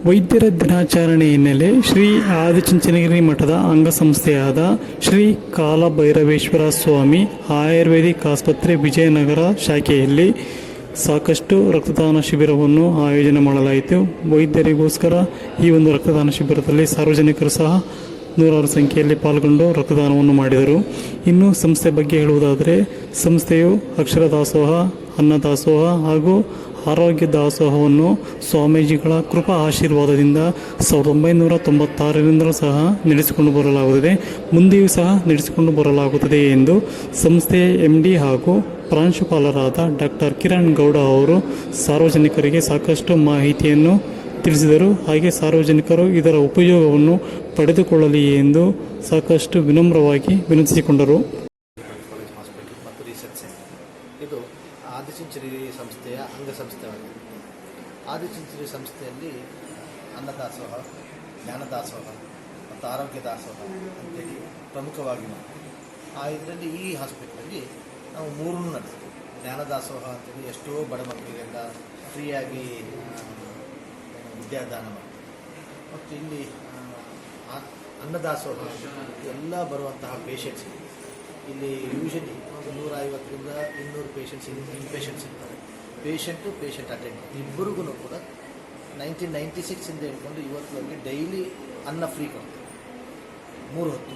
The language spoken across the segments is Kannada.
ವೈದ್ಯರ ದಿನಾಚರಣೆ ಹಿನ್ನೆಲೆ ಶ್ರೀ ಆದಿಚುಂಚನಗಿರಿ ಮಠದ ಅಂಗಸಂಸ್ಥೆಯಾದ ಶ್ರೀ ಕಾಲಭೈರವೇಶ್ವರ ಸ್ವಾಮಿ ಆಯುರ್ವೇದಿಕ್ ಆಸ್ಪತ್ರೆ ವಿಜಯನಗರ ಶಾಖೆಯಲ್ಲಿ ಸಾಕಷ್ಟು ರಕ್ತದಾನ ಶಿಬಿರವನ್ನು ಆಯೋಜನೆ ಮಾಡಲಾಯಿತು. ವೈದ್ಯರಿಗೋಸ್ಕರ ಈ ಒಂದು ರಕ್ತದಾನ ಶಿಬಿರದಲ್ಲಿ ಸಾರ್ವಜನಿಕರು ಸಹ ನೂರಾರು ಸಂಖ್ಯೆಯಲ್ಲಿ ಪಾಲ್ಗೊಂಡು ರಕ್ತದಾನವನ್ನು ಮಾಡಿದರು. ಇನ್ನು ಸಂಸ್ಥೆ ಬಗ್ಗೆ ಹೇಳುವುದಾದರೆ, ಸಂಸ್ಥೆಯು ಅಕ್ಷರ ದಾಸೋಹ, ಅನ್ನ ದಾಸೋಹ ಹಾಗೂ ಆರೋಗ್ಯ ದಾಸೋಹವನ್ನು ಸ್ವಾಮೀಜಿಗಳ ಕೃಪಾ ಆಶೀರ್ವಾದದಿಂದ 1996ರಿಂದಲೂ ಸಹ ನಡೆಸಿಕೊಂಡು ಬರಲಾಗುತ್ತದೆ, ಮುಂದೆಯೂ ಸಹ ನಡೆಸಿಕೊಂಡು ಬರಲಾಗುತ್ತದೆ ಎಂದು ಸಂಸ್ಥೆಯ MD ಹಾಗೂ ಪ್ರಾಂಶುಪಾಲರಾದ ಡಾಕ್ಟರ್ ಕಿರಣ್ ಗೌಡ ಅವರು ಸಾರ್ವಜನಿಕರಿಗೆ ಸಾಕಷ್ಟು ಮಾಹಿತಿಯನ್ನು ತಿಳಿಸಿದರು. ಹಾಗೆ ಸಾರ್ವಜನಿಕರು ಇದರ ಉಪಯೋಗವನ್ನು ಪಡೆದುಕೊಳ್ಳಲಿ ಎಂದು ಸಾಕಷ್ಟು ವಿನಮ್ರವಾಗಿ ವಿನಂತಿಸಿಕೊಂಡರು. ಇದು ಆದಿಚುಂಚನಗಿರಿ ಸಂಸ್ಥೆಯ ಅಂಗಸಂಸ್ಥೆಯಾಗಿದೆ. ಆದಿಚುಂಚನಗಿರಿ ಸಂಸ್ಥೆಯಲ್ಲಿ ಅನ್ನದಾಸೋಹ, ಜ್ಞಾನದಾಸೋಹ ಮತ್ತು ಆರೋಗ್ಯ ದಾಸೋಹ ಅಂತೇಳಿ ಪ್ರಮುಖವಾಗಿ ಇದರಲ್ಲಿ ಈ ಹಾಸ್ಪಿಟ್ಲಲ್ಲಿ ನಾವು ಮೂರನ್ನು ನಡೆಸ್ತೀವಿ. ಜ್ಞಾನದಾಸೋಹ ಅಂತೇಳಿ ಎಷ್ಟೋ ಬಡ ಮಕ್ಕಳಿಗೆಲ್ಲ ಫ್ರೀಯಾಗಿ ವಿದ್ಯಾದಾನ ಮಾಡ್ತೀವಿ. ಮತ್ತು ಇಲ್ಲಿ ಅನ್ನದಾಸೋಹ ಎಲ್ಲ ಬರುವಂತಹ ಪೇಷಂಟ್ಸ್ ಇಲ್ಲಿ ಯೂಶಲಿ ಒಂದು 150ರಿಂದ 200 ಪೇಷಂಟ್ಸ್ ಇನ್ಪೇಷಂಟ್ಸ್ ಇರ್ತಾರೆ. ಪೇಷಂಟ್ ಅಟೆಂಡ್ ಇಬ್ಬರಿಗೂ ಕೂಡ 1996ಇಂದ ಹೇಳ್ಕೊಂಡು ಇವತ್ತಿವರೆಗೆ ಡೈಲಿ ಅನ್ನ ಫ್ರೀ ಕೊಡ್ತೀವಿ 3 ಹೊತ್ತು.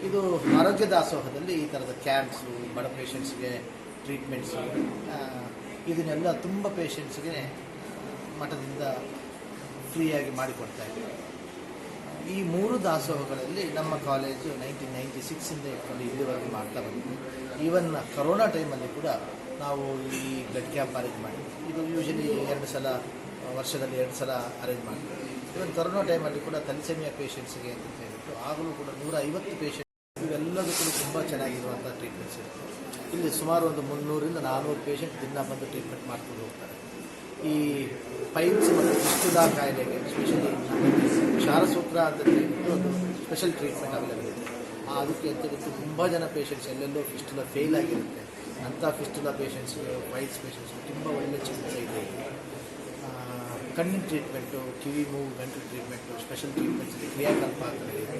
ಇದು ಆರೋಗ್ಯ ದಾಸೋಹದಲ್ಲಿ ಈ ಥರದ ಕ್ಯಾಂಪ್ಸು, ಬಡ ಪೇಷಂಟ್ಸ್ಗೆ ಟ್ರೀಟ್ಮೆಂಟ್ಸು, ಇದನ್ನೆಲ್ಲ ತುಂಬ ಪೇಷಂಟ್ಸ್ಗೆ ಮಠದಿಂದ ಫ್ರೀಯಾಗಿ ಮಾಡಿಕೊಡ್ತಾ ಇದ್ದೀವಿ. ಈ 3 ದಾಸೋಹಗಳಲ್ಲಿ ನಮ್ಮ ಕಾಲೇಜು 1996ಇಂದ ಇಟ್ಕೊಂಡು ಇಲ್ಲಿವರೆಗೆ ಮಾಡ್ತಾ ಬಂದಿದ್ವಿ. ಈವನ್ ಕರೋನಾ ಟೈಮಲ್ಲಿ ಕೂಡ ನಾವು ಈ ಬ್ಲಡ್ ಕ್ಯಾಂಪ್ ಅರೇಂಜ್ ಮಾಡಿದ್ವಿ. ಇದು ಯೂಶಲಿ 2 ಸಲ ವರ್ಷದಲ್ಲಿ 2 ಸಲ ಅರೇಂಜ್ ಮಾಡ್ತೀವಿ. ಈವನ್ ಕರೋನಾ ಟೈಮಲ್ಲಿ ಕೂಡ ಥಲಿಸೆಮಿಯಾ ಪೇಷಂಟ್ಸ್ಗೆ ಅಂತ ಹೇಳಿಬಿಟ್ಟು ಆಗಲೂ ಕೂಡ 150 ಪೇಷಂಟ್ ಇವೆಲ್ಲದೂ ಕೂಡ ತುಂಬ ಚೆನ್ನಾಗಿರುವಂಥ ಟ್ರೀಟ್ಮೆಂಟ್ಸ್ ಇರುತ್ತೆ. ಇಲ್ಲಿ ಸುಮಾರು ಒಂದು 300ರಿಂದ 400 ಪೇಷಂಟ್ ದಿನ ಬಂದು ಟ್ರೀಟ್ಮೆಂಟ್ ಮಾಡ್ಕೊಂಡು ಹೋಗ್ತಾರೆ. ಈ ಪೈಲ್ಸ್ ಮತ್ತು ಫಿಸ್ಟುಲಾ ಕಾಯಿಲೆಗೆ ಸ್ಪೆಷಲಿ ಕ್ಷಾರಸೂತ್ರ ಅಂತ ಒಂದು ಸ್ಪೆಷಲ್ ಟ್ರೀಟ್ಮೆಂಟ್ ಅವೈಲೇಬಲ್ ಇದೆ. ಅದಕ್ಕೆ ಅಂತೇಳಿ ತುಂಬ ಜನ ಪೇಷಂಟ್ಸ್ ಎಲ್ಲೆಲ್ಲೋ ಫಿಸ್ಟುಲಾ ಫೇಲ್ ಆಗಿರುತ್ತೆ. ಅಂಥ ಫಿಸ್ಟುಲಾ ಪೇಷಂಟ್ಸ್ಗೆ, ಪೈಲ್ಸ್ ಪೇಷಂಟ್ಸ್ಗೆ ತುಂಬ ಒಳ್ಳೆಯ ಚಿಕಿತ್ಸೆ ಇದೆ. ಕಣ್ಣಿನ ಟ್ರೀಟ್ಮೆಂಟು, ಕಿವಿ ಮೂಗು ಗಂಟು ಟ್ರೀಟ್ಮೆಂಟು, ಸ್ಪೆಷಲ್ ಟ್ರೀಟ್ಮೆಂಟ್ಸ್ ಇದೆ. ಕ್ರಿಯಾಕಲ್ಪ ಅಂತ ಇದೆ.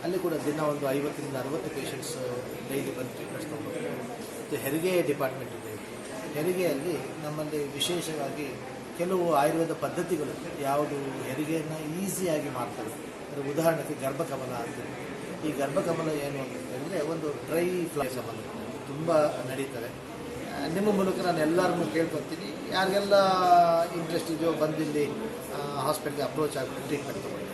ಅಲ್ಲಿ ಕೂಡ ದಿನ ಒಂದು 50ರಿಂದ 60 ಪೇಷಂಟ್ಸ್ ಡೈಲಿ ಬಂದು ಟ್ರೀಟ್ಮೆಂಟ್ಸ್ ತೊಗೊಂಡು. ಮತ್ತು ಹೆರಿಗೆ ಡಿಪಾರ್ಟ್ಮೆಂಟ್ ಇದೆ. ಹೆರಿಗೆಯಲ್ಲಿ ನಮ್ಮಲ್ಲಿ ವಿಶೇಷವಾಗಿ ಕೆಲವು ಆಯುರ್ವೇದ ಪದ್ಧತಿಗಳು ಯಾವುದು ಹೆರಿಗೆಯನ್ನು ಈಸಿಯಾಗಿ ಮಾಡ್ತಾರೆ. ಅದರ ಉದಾಹರಣೆಗೆ ಗರ್ಭಕಮಲ ಅಂತ. ಈ ಗರ್ಭಕಮಲ ಏನು ಅಂತ ಹೇಳಿದ್ರೆ ಒಂದು ಡ್ರೈ ಫ್ಲೈಸ್ ತುಂಬ ನಡೀತದೆ. ನಿಮ್ಮ ಮೂಲಕ ನಾನು ಎಲ್ಲರನ್ನೂ ಕೇಳ್ಕೊತೀನಿ, ಯಾರಿಗೆಲ್ಲ ಇಂಟ್ರೆಸ್ಟ್ ಇದೆಯೋ ಬಂದಿಲ್ಲಿ ಹಾಸ್ಪಿಟ್ಲಿಗೆ ಅಪ್ರೋಚ್ ಆಗಿಬಿಟ್ಟು ಟ್ರೀಟ್ಮೆಂಟ್ ತಗೊಳ್ಳಿ.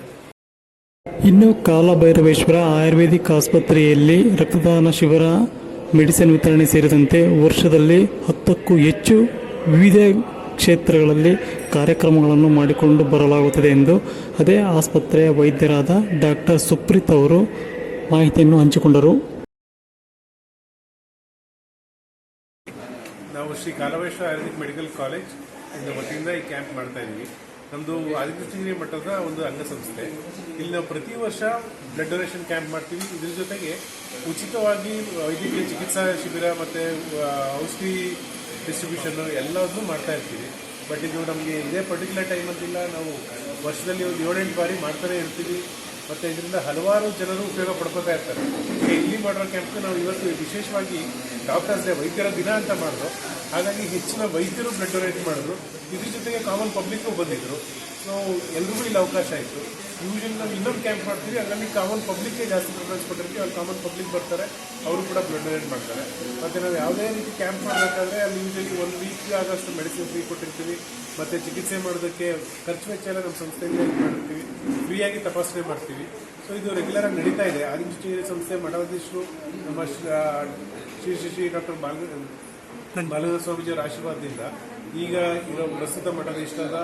ಇನ್ನು ಕಾಲಭೈರವೇಶ್ವರ ಆಯುರ್ವೇದಿಕ್ ಆಸ್ಪತ್ರೆಯಲ್ಲಿ ರಕ್ತದಾನ ಶಿಬಿರ, ಮೆಡಿಸಿನ್ ವಿತರಣೆ ಸೇರಿದಂತೆ ವರ್ಷದಲ್ಲಿ 10ಕ್ಕೂ ಹೆಚ್ಚು ವಿವಿಧ ಕ್ಷೇತ್ರಗಳಲ್ಲಿ ಕಾರ್ಯಕ್ರಮಗಳನ್ನು ಮಾಡಿಕೊಂಡು ಬರಲಾಗುತ್ತದೆ ಎಂದು ಅದೇ ಆಸ್ಪತ್ರೆಯ ವೈದ್ಯರಾದ ಡಾಕ್ಟರ್ ಸುಪ್ರೀತ್ ಅವರು ಮಾಹಿತಿಯನ್ನು ಹಂಚಿಕೊಂಡರು. ನಾವು ಶ್ರೀ ಕಾಲಭೈರವೇಶ್ವರ ಆಯುರ್ವೇದಿಕ್ ಮೆಡಿಕಲ್ ಕಾಲೇಜ್ ಇಂದ ವತಿಯಿಂದ ಈ ಕ್ಯಾಂಪ್ ಮಾಡ್ತಾ ಇದ್ದೀವಿ. ನಮ್ಮದು ಆದಿಚುಂಚನಗಿರಿ ಮಠದ ಒಂದು ಅಂಗಸಂಸ್ಥೆ. ಇಲ್ಲಿ ನಾವು ಪ್ರತಿ ವರ್ಷ ಬ್ಲಡ್ ಡೊನೇಷನ್ ಕ್ಯಾಂಪ್ ಮಾಡ್ತೀವಿ. ಇದ್ರ ಜೊತೆಗೆ ಉಚಿತವಾಗಿ ವೈದ್ಯಕೀಯ ಚಿಕಿತ್ಸಾ ಶಿಬಿರ ಮತ್ತು ಔಷಧಿ ಡಿಸ್ಟ್ರಿಬ್ಯೂಷನ್ನು ಎಲ್ಲದನ್ನೂ ಮಾಡ್ತಾ ಇರ್ತೀವಿ. ಬಟ್ ಇದು ನಮಗೆ ಇದೇ ಪರ್ಟಿಕ್ಯುಲರ್ ಟೈಮ್ ಅಂತಿಲ್ಲ, ನಾವು ವರ್ಷದಲ್ಲಿ ಒಂದು 7-8 ಬಾರಿ ಮಾಡ್ತಾನೆ ಇರ್ತೀವಿ. ಮತ್ತು ಇದರಿಂದ ಹಲವಾರು ಜನರು ಉಪಯೋಗ ಪಡ್ಕೋತಾ ಇರ್ತಾರೆ. ಇಲ್ಲಿ ಮಾಡಿರೋ ಕ್ಯಾಂಪ್ಗೆ ನಾವು ಇವತ್ತು ವಿಶೇಷವಾಗಿ ಡಾಕ್ಟರ್ಸ್ ಡೇ, ವೈದ್ಯರ ದಿನ ಅಂತ ಮಾಡಿದ್ರು. ಹಾಗಾಗಿ ಹೆಚ್ಚಿನ ವೈದ್ಯರು ಬ್ಲಡ್ ಡೊನೇಟ್ ಮಾಡಿದ್ರು. ಇದ್ರ ಜೊತೆಗೆ ಕಾಮನ್ ಪಬ್ಲಿಕ್ಕು ಬಂದಿದ್ದರು. ಸೊ ಎಲ್ರಿಗೂ ಇಲ್ಲಿ ಅವಕಾಶ ಆಯಿತು. ಯೂಶಲಿ ನಾವು ಇನ್ನೊಂದು ಕ್ಯಾಂಪ್ ಮಾಡ್ತೀವಿ, ಅದರಲ್ಲಿ ಕಾಮನ್ ಪಬ್ಲಿಕ್ಗೆ ಜಾಸ್ತಿ ಪ್ರಿಫರೆನ್ಸ್ ಕೊಟ್ಟಿರ್ತೀವಿ. ಅಲ್ಲಿ ಕಾಮನ್ ಪಬ್ಲಿಕ್ ಬರ್ತಾರೆ, ಅವರು ಕೂಡ ಬ್ಲಡ್ ಡೊನೇಟ್ ಮಾಡ್ತಾರೆ. ಮತ್ತು ನಾವು ಯಾವುದೇ ರೀತಿ ಕ್ಯಾಂಪ್ ಮಾಡಬೇಕಾದ್ರೆ ಅಲ್ಲಿ ಯೂಶಲಿ 1 ವೀಕ್ ಆದಷ್ಟು ಮೆಡಿಸಿನ್ ಫ್ರೀ ಕೊಟ್ಟಿರ್ತೀವಿ. ಮತ್ತು ಚಿಕಿತ್ಸೆ ಮಾಡೋದಕ್ಕೆ ಖರ್ಚು ವೆಚ್ಚ ಎಲ್ಲ ನಮ್ಮ ಸಂಸ್ಥೆಯಿಂದ ಇದು ಮಾಡಿರ್ತೀವಿ. ಫ್ರೀಯಾಗಿ ತಪಾಸಣೆ ಮಾಡ್ತೀವಿ. ಸೊ ಇದು ರೆಗ್ಯುಲರಾಗಿ ನಡೀತಾ ಇದೆ. ಆದಿಚುಂಚನಗಿರಿ ಸಂಸ್ಥೆ ಮಠಾಧೀಶರು ನಮ್ಮ ಶ್ರೀ ಡಾಕ್ಟರ್ ಬಾಲಗಂಗಾಧರ ಸ್ವಾಮೀಜಿಯವರ ಆಶೀರ್ವಾದದಿಂದ ಈಗ ಇರೋ ಪ್ರಸ್ತುತ ಮಠಾಧೀಶರಾದ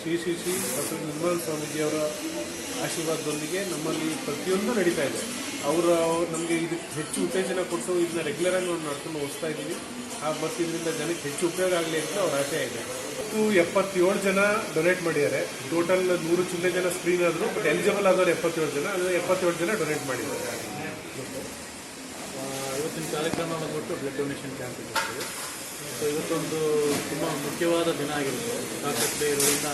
ಶ್ರೀ ಡಾಕ್ಟರ್ ನಿರ್ಮಲ ಸ್ವಾಮೀಜಿಯವರ ಆಶೀರ್ವಾದದೊಂದಿಗೆ ನಮ್ಮಲ್ಲಿ ಪ್ರತಿಯೊಂದು ನಡೀತಾ ಇದೆ. ಅವರು ನಮಗೆ ಇದಕ್ಕೆ ಹೆಚ್ಚು ಉತ್ತೇಜನ ಕೊಟ್ಟು ಇದನ್ನ ರೆಗ್ಯುಲರಾಗಿ ನಾವು ನಡ್ಕೊಂಡು ಹೋಗ್ತಾ ಇದ್ದೀವಿ. ಮತ್ತು ಇದರಿಂದ ಜನಕ್ಕೆ ಹೆಚ್ಚು ಉಪಯೋಗ ಆಗಲಿ ಅಂತ ಅವ್ರ ಆಶಯ ಇದೆ. 77 ಜನ ಡೊನೇಟ್ ಮಾಡಿದ್ದಾರೆ. ಟೋಟಲ್ 100 ಚಿಲ್ಲರೆ ಜನ ಸ್ಕ್ರೀನ್ ಆದರು. ಬಟ್ ಎಲಿಜಿಬಲ್ ಆದವರು 77 ಜನ. ಅಂದರೆ 77 ಜನ ಡೊನೇಟ್ ಮಾಡಿದ್ದಾರೆ. ಇವತ್ತಿನ ಕಾರ್ಯಕ್ರಮ ಬಂದ್ಬಿಟ್ಟು ಬ್ಲಡ್ ಡೊನೇಷನ್ ಕ್ಯಾಂಪ್ ಇರ್ತದೆ. ಸೊ ಇವತ್ತೊಂದು ತುಂಬ ಮುಖ್ಯವಾದ ದಿನ ಆಗಿರುತ್ತೆ. ಸಾಕಷ್ಟು ಇರೋದ್ರಿಂದ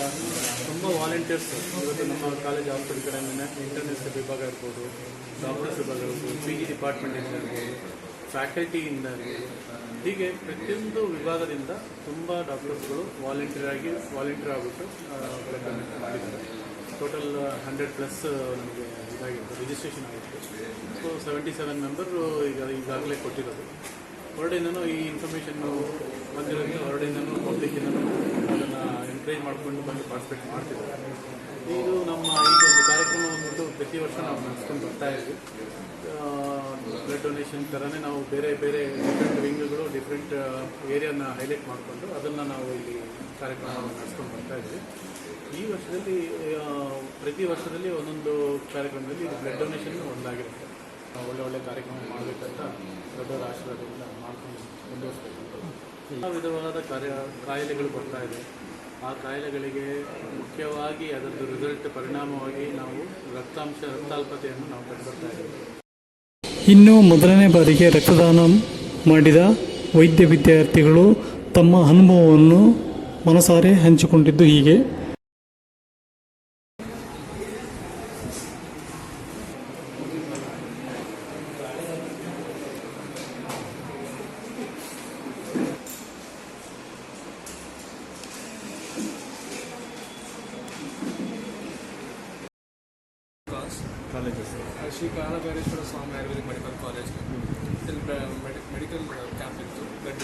ತುಂಬ ವಾಲಂಟಿಯರ್ಸ್ ಇವತ್ತು ನಮ್ಮ ಕಾಲೇಜ್ ಹಾಸ್ಪಿಟಲ್ ಕಡೆಯಿಂದ ಇಂಟರ್ನೆಟ್ ವಿಭಾಗ ಇರ್ಬೋದು, ಡಾಕ್ಟರ್ಸ್ ವಿಭಾಗ ಇರ್ಬೋದು, ಪಿ ಜಿ ಡಿಪಾರ್ಟ್ಮೆಂಟಿಂದ ಇರ್ಬೋದು, ಫ್ಯಾಕಲ್ಟಿಯಿಂದ ಇರ್ಬೋದು, ಹೀಗೆ ಪ್ರತಿಯೊಂದು ವಿಭಾಗದಿಂದ ತುಂಬ ಡಾಕ್ಟರ್ಸ್ಗಳು ವಾಲಂಟಿಯರ್ ಆಗಿಬಿಟ್ಟು ಬ್ಲಡ್ ಡೊನೇಟ್ ಮಾಡಿದ್ದಾರೆ. ಟೋಟಲ್ 100+ ನಮಗೆ ಇದಾಗಿತ್ತು, ರಿಜಿಸ್ಟ್ರೇಷನ್ ಆಗಿತ್ತು. ಸೊ 77 ಮೆಂಬರು ಈಗಾಗಲೇ ಕೊಟ್ಟಿರೋದು. ಹೊರಡಿಂದನೂ ಈ ಇನ್ಫಾರ್ಮೇಷನ್ನು ಬಂದಿರೋದು, ಹೊರಡಿಂದನೂ ಪಬ್ಲಿಕ್ಕಿಂದನೂ ಅದನ್ನು ಎನ್ಕರೇಜ್ ಮಾಡಿಕೊಂಡು ಬಂದು ಪಾರ್ಟಿಸಿಪೇಟ್ ಮಾಡ್ತಿದ್ದಾರೆ. ಇದು ನಮ್ಮ ಈ ಒಂದು ಕಾರ್ಯಕ್ರಮ ಬಂದ್ಬಿಟ್ಟು ಪ್ರತಿ ವರ್ಷ ನಾವು ನಡೆಸ್ಕೊಂಡು ಬರ್ತಾ ಇದ್ವಿ. ಬ್ಲಡ್ ಡೊನೇಷನ್ ಥರನೇ ನಾವು ಬೇರೆ ಬೇರೆ ಡಿಫ್ರೆಂಟ್ ವಿಂಗ್ಗಳು, ಡಿಫ್ರೆಂಟ್ ಏರಿಯಾನ ಹೈಲೈಟ್ ಮಾಡಿಕೊಂಡು ಅದನ್ನು ನಾವು ಇಲ್ಲಿ ಕಾರ್ಯಕ್ರಮವನ್ನು ನಡೆಸ್ಕೊಂಡು ಬರ್ತಾ ಇದ್ವಿ. ಈ ವರ್ಷದಲ್ಲಿ ಪ್ರತಿ ವರ್ಷದಲ್ಲಿ ಒಂದೊಂದು ಕಾರ್ಯಕ್ರಮದಲ್ಲಿ ಇದು ಬ್ಲಡ್ ಡೊನೇಷನ್ ಒಂದಾಗಿರುತ್ತೆ. ಒಳ್ಳೆ ಕಾರ್ಯಕ್ರಮ ಮಾಡಬೇಕಂತ ದೊಡ್ಡವರ ಆಶೀರ್ವಾದದಿಂದ ಮಾಡ್ಕೊಂಡು ಮುಂದುವರಿಸಬೇಕು. ಎಲ್ಲ ವಿಧವಾದ ಕಾಯಿಲೆಗಳು ಬರ್ತಾ ಇದೆ. ಆ ಕಾಯಿಲೆಗಳಿಗೆ ಮುಖ್ಯವಾಗಿ ಅದರದ್ದು ರಿಸಲ್ಟ್ ಪರಿಣಾಮವಾಗಿ ನಾವು ರಕ್ತಾಲ್ಪತೆಯನ್ನು ನಾವು ಕಂಡುಬರ್ತಾ ಇದ್ದೀವಿ. ಇನ್ನು ಮೊದಲನೇ ಬಾರಿಗೆ ರಕ್ತದಾನ ಮಾಡಿದ ವೈದ್ಯ ವಿದ್ಯಾರ್ಥಿಗಳು ತಮ್ಮ ಅನುಭವವನ್ನು ಮನಸಾರೆ ಹಂಚಿಕೊಂಡಿದ್ದು ಹೀಗೆ. ಶ್ರೀ ಕಾಲಭೈರೇಶ್ವರ ಸ್ವಾಮಿ ಆಯುರ್ವೇದಿಕ್ ಮೆಡಿಕಲ್ ಕಾಲೇಜ್ ಇಲ್ಲಿ ಮೆಡಿಕಲ್ ಕ್ಯಾಂಪ್ ಇತ್ತು. Blood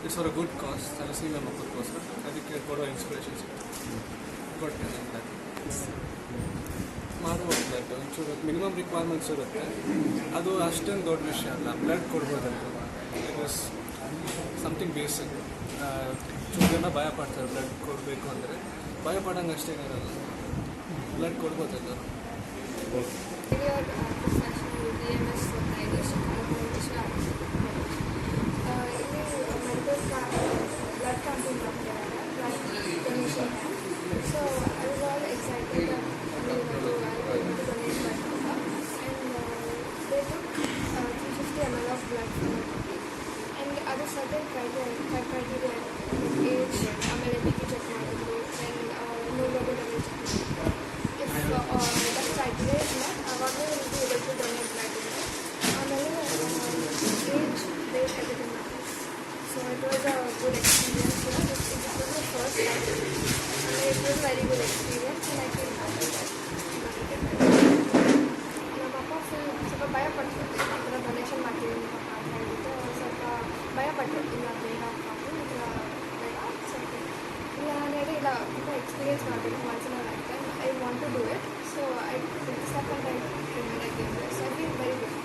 it's for a good cause, thalassemia ಮಕ್ಕಳಿಗೋಸ್ಕರ. ಅದಕ್ಕೆ ಕೊಡೋ ಇನ್ಸ್ಪಿರೇಷನ್ಸ್ ಕೊಟ್ಟೆ ಬ್ಲಡ್ ಮಾಡ್ಬೋದು. ಬ್ಲಡ್ ಒಂಚೂರು ಮಿನಿಮಮ್ ರಿಕ್ವೈರ್ಮೆಂಟ್ಸ್ ಇರುತ್ತೆ, ಅದು ಅಷ್ಟೊಂದು ದೊಡ್ಡ ವಿಷಯ ಅಲ್ಲ. ಬ್ಲಡ್ ಕೊಡ್ಬೋದಲ್ಲ, ಇಟ್ ವಾಸ್ ಸಮಥಿಂಗ್ ಬೇಸಿಕ್. ಚೂರು ಜನ ಭಯ ಪಡ್ತಾರೆ ಬ್ಲಡ್ ಕೊಡಬೇಕು ಅಂದರೆ, ಭಯ ಪಡೋಂಗೆ ಅಷ್ಟೇನಿರಲ್ಲ, ಬ್ಲಡ್ ಕೊಡ್ಬೋದಲ್ಲ. So I was all excited that I was able to donate blood from her, and they took 350 ml of blood from my body, and other certain criteria age, ಆಮೇಲೆ BP ಚೆಕ್ ಮಾಡಿದ್ರು, and hemoglobin level ಚೆಕ್ ಮಾಡಿದ್ರು. If that criteria is met, ಆವಾಗಲೇ will be able to donate blood. ಆಮೇಲೆ age, weight, everything matters. So it was a good experience. It was my first time. It was very good experience, and I feel happy that ನಮ್ಮ ಅಪ್ಪ ಸ್ವಲ್ಪ ಭಯಪಟ್ಟರು. ಆ ಥರ ಡೊನೇಷನ್ ಮಾಡ್ತೀವಿ ನಿಮ್ಮ ಪಪ್ಪ ಅಂತ ಹೇಳಿಬಿಟ್ಟು ಸ್ವಲ್ಪ ಭಯಪಟ್ಟರು. ಇಲ್ಲ ಬೇಡ ಪಾಪು, ಈ ಥರ ಬೇಡ, ಸ್ವಲ್ಪ ಇಲ್ಲ ನಾನು ಹೇಳಿ ಇಲ್ಲ ತುಂಬ ಎಕ್ಸ್ಪೀರಿಯನ್ಸ್ ಮಾಡಬೇಕು once in a lifetime. I want to do it. So I step and I game. So I feel very good.